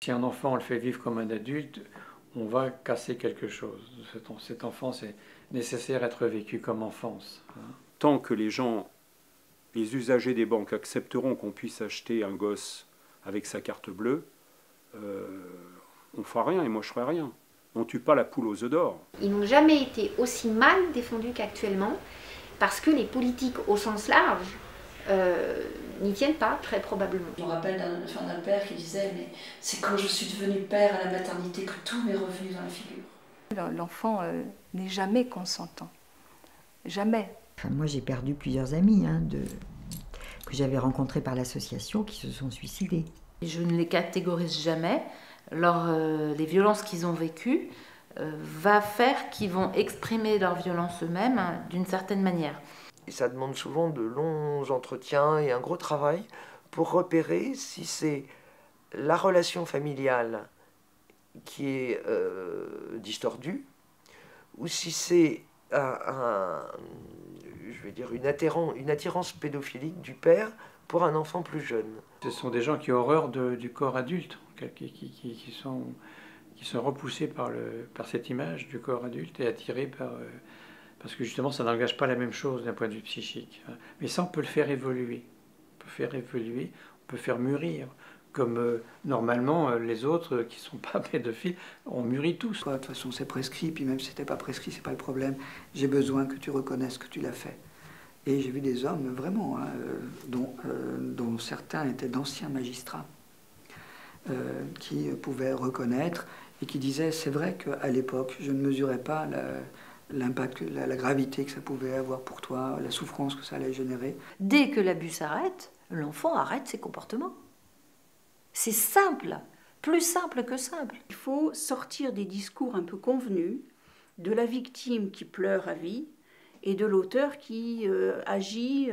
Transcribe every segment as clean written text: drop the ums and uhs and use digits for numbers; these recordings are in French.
Si un enfant, on le fait vivre comme un adulte, on va casser quelque chose. Cette enfance est nécessaire à être vécue comme enfance. Tant que les usagers des banques accepteront qu'on puisse acheter un gosse avec sa carte bleue, on ne fera rien et moi je ferai rien. On ne tue pas la poule aux œufs d'or. Ils n'ont jamais été aussi mal défendus qu'actuellement, parce que les politiques au sens large n'y tiennent pas, très probablement. Je me rappelle d'un père qui disait « mais c'est quand je suis devenu père à la maternité que tout m'est revenu dans la figure ». L'enfant n'est jamais consentant. Jamais. Enfin, moi j'ai perdu plusieurs amis que j'avais rencontrés par l'association qui se sont suicidés. Je ne les catégorise jamais. Les violences qu'ils ont vécues va faire qu'ils vont exprimer leur violence eux-mêmes d'une certaine manière. Et ça demande souvent de longs entretiens et un gros travail pour repérer si c'est la relation familiale qui est distordue ou si c'est une attirance pédophilique du père pour un enfant plus jeune. Ce sont des gens qui ont horreur du corps adulte, qui sont repoussés par cette image du corps adulte et attirés parce que justement ça n'engage pas la même chose d'un point de vue psychique. Mais ça on peut le faire évoluer, on peut faire mûrir, comme normalement les autres qui ne sont pas pédophiles, on mûrit tous. De toute façon c'est prescrit, puis même si c'était pas prescrit, c'est pas le problème. J'ai besoin que tu reconnaisses que tu l'as fait. Et j'ai vu des hommes vraiment, dont certains étaient d'anciens magistrats, qui pouvaient reconnaître et qui disaient c'est vrai qu'à l'époque je ne mesurais pas l'impact, la gravité que ça pouvait avoir pour toi, la souffrance que ça allait générer. Dès que l'abus s'arrête, l'enfant arrête ses comportements. C'est simple, plus simple que simple. Il faut sortir des discours un peu convenus de la victime qui pleure à vie et de l'auteur qui agit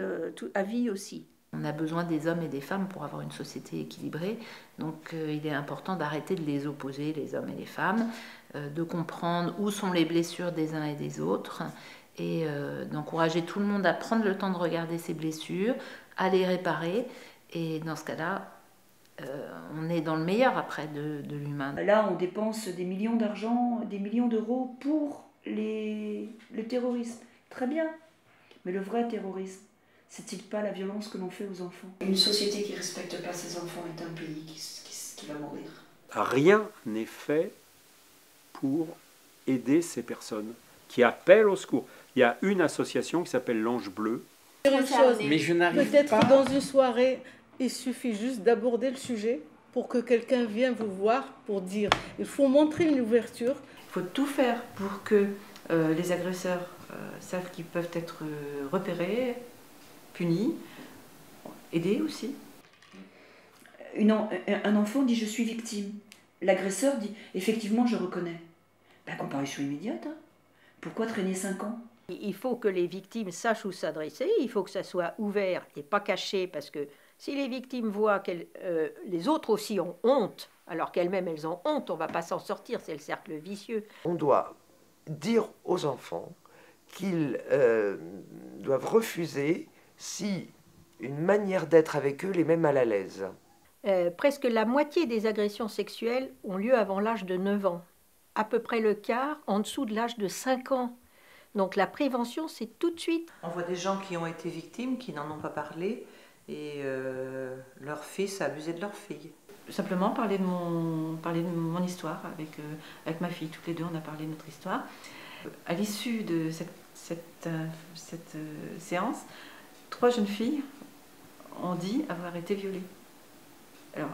à vie aussi. On a besoin des hommes et des femmes pour avoir une société équilibrée, donc il est important d'arrêter de les opposer, les hommes et les femmes, de comprendre où sont les blessures des uns et des autres, et d'encourager tout le monde à prendre le temps de regarder ses blessures, à les réparer, et dans ce cas-là, on est dans le meilleur après de l'humain. Là, on dépense des millions d'argent, des millions d'euros pour le terrorisme. Très bien, mais le vrai terrorisme, c'est-il pas la violence que l'on fait aux enfants? Une société qui ne respecte pas ses enfants est un pays qui va mourir. Rien n'est fait pour aider ces personnes qui appellent au secours. Il y a une association qui s'appelle l'Ange Bleu. Mais je n'arrive pas. Peut-être dans une soirée, il suffit juste d'aborder le sujet pour que quelqu'un vienne vous voir pour dire. Il faut montrer une ouverture. Il faut tout faire pour que les agresseurs savent qu'ils peuvent être repérés, punis, aidés aussi. Un enfant dit « je suis victime ». L'agresseur dit « effectivement, je reconnais ». La comparution immédiate, hein. Pourquoi traîner 5 ans? Il faut que les victimes sachent où s'adresser, il faut que ça soit ouvert et pas caché, parce que si les victimes voient que les autres aussi ont honte, alors qu'elles-mêmes elles ont honte, on ne va pas s'en sortir, c'est le cercle vicieux. On doit dire aux enfants qu'ils doivent refuser si une manière d'être avec eux les met mal à l'aise. Presque la moitié des agressions sexuelles ont lieu avant l'âge de 9 ans. À peu près le quart en dessous de l'âge de 5 ans. Donc la prévention, c'est tout de suite. On voit des gens qui ont été victimes, qui n'en ont pas parlé, et leur fils a abusé de leur fille. Simplement parler de mon histoire avec ma fille. Toutes les deux, on a parlé de notre histoire. À l'issue de cette séance, 3 jeunes filles ont dit avoir été violées. Alors,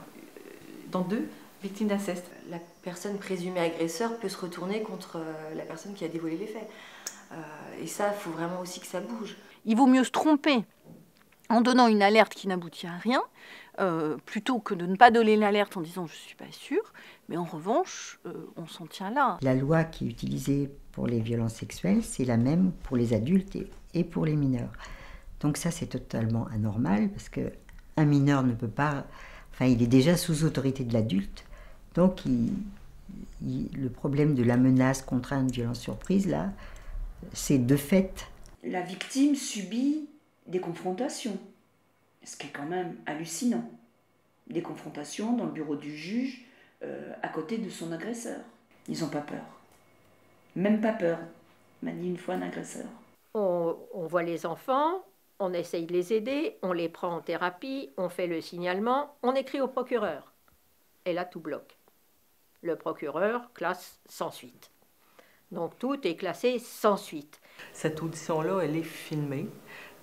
dont 2 victimes d'inceste. La personne présumée agresseur peut se retourner contre la personne qui a dévoilé les faits. Et ça, il faut vraiment aussi que ça bouge. Il vaut mieux se tromper en donnant une alerte qui n'aboutit à rien, plutôt que de ne pas donner l'alerte en disant « je ne suis pas sûre », mais en revanche, on s'en tient là. La loi qui est utilisée pour les violences sexuelles, c'est la même pour les adultes et pour les mineurs. Donc ça, c'est totalement anormal, parce qu'un mineur ne peut pas... Enfin, il est déjà sous autorité de l'adulte, donc le problème de la menace, contrainte, violence surprise, là, c'est de fait. La victime subit des confrontations, ce qui est quand même hallucinant. Des confrontations dans le bureau du juge, à côté de son agresseur. Ils n'ont pas peur. Même pas peur, m'a dit une fois un agresseur. On voit les enfants, on essaye de les aider, on les prend en thérapie, on fait le signalement, on écrit au procureur. Et là, tout bloque. Le procureur classe sans suite. Donc tout est classé sans suite. Cette audition-là, elle est filmée.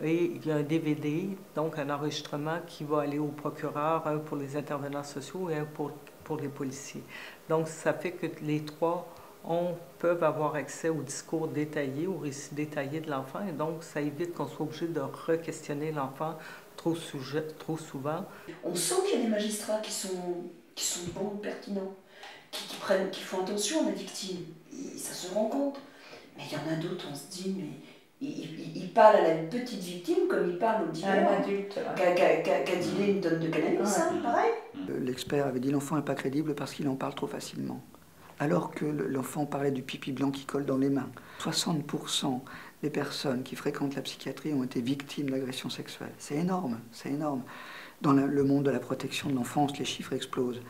Et il y a un DVD, donc un enregistrement qui va aller au procureur, un pour les intervenants sociaux et un pour les policiers. Donc ça fait que les trois peuvent avoir accès au discours détaillé, au récit détaillé de l'enfant, et donc ça évite qu'on soit obligé de re-questionner l'enfant trop souvent. On sent qu'il y a des magistrats qui sont bons, pertinents, qui font attention à la victime, et ça se rend compte. Mais il y en a d'autres, on se dit, mais il parle à la petite victime comme il parle au dealer, adulte, qu'a dealé une tonne de cannabis, pareil. L'expert avait dit l'enfant n'est pas crédible parce qu'il en parle trop facilement. Alors que l'enfant parlait du pipi blanc qui colle dans les mains. 60% des personnes qui fréquentent la psychiatrie ont été victimes d'agressions sexuelles. C'est énorme, c'est énorme. Dans le monde de la protection de l'enfance, les chiffres explosent.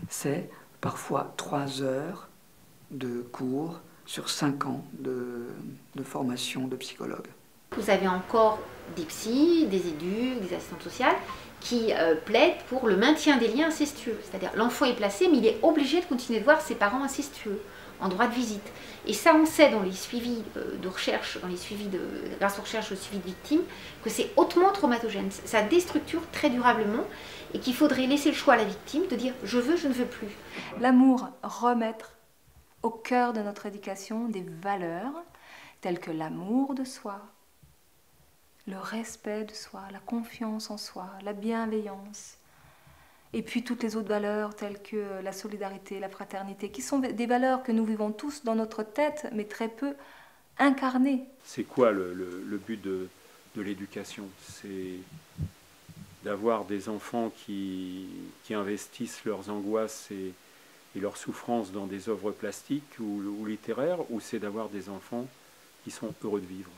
C'est parfois 3 heures de cours sur 5 ans de formation de psychologue. Vous avez encore des psys, des éducs, des assistantes sociales qui plaident pour le maintien des liens incestueux. C'est-à-dire l'enfant est placé, mais il est obligé de continuer de voir ses parents incestueux en droit de visite. Et ça, on sait dans les suivis de recherche, dans les suivis grâce aux recherches au suivi de victimes, que c'est hautement traumatogène. Ça déstructure très durablement et qu'il faudrait laisser le choix à la victime de dire « je veux, je ne veux plus ». L'amour, remettre au cœur de notre éducation des valeurs telles que l'amour de soi, le respect de soi, la confiance en soi, la bienveillance, et puis toutes les autres valeurs telles que la solidarité, la fraternité, qui sont des valeurs que nous vivons tous dans notre tête, mais très peu incarnées. C'est quoi le but de l'éducation? C'est d'avoir des enfants qui investissent leurs angoisses et leurs souffrances dans des œuvres plastiques ou littéraires, ou c'est d'avoir des enfants qui sont heureux de vivre?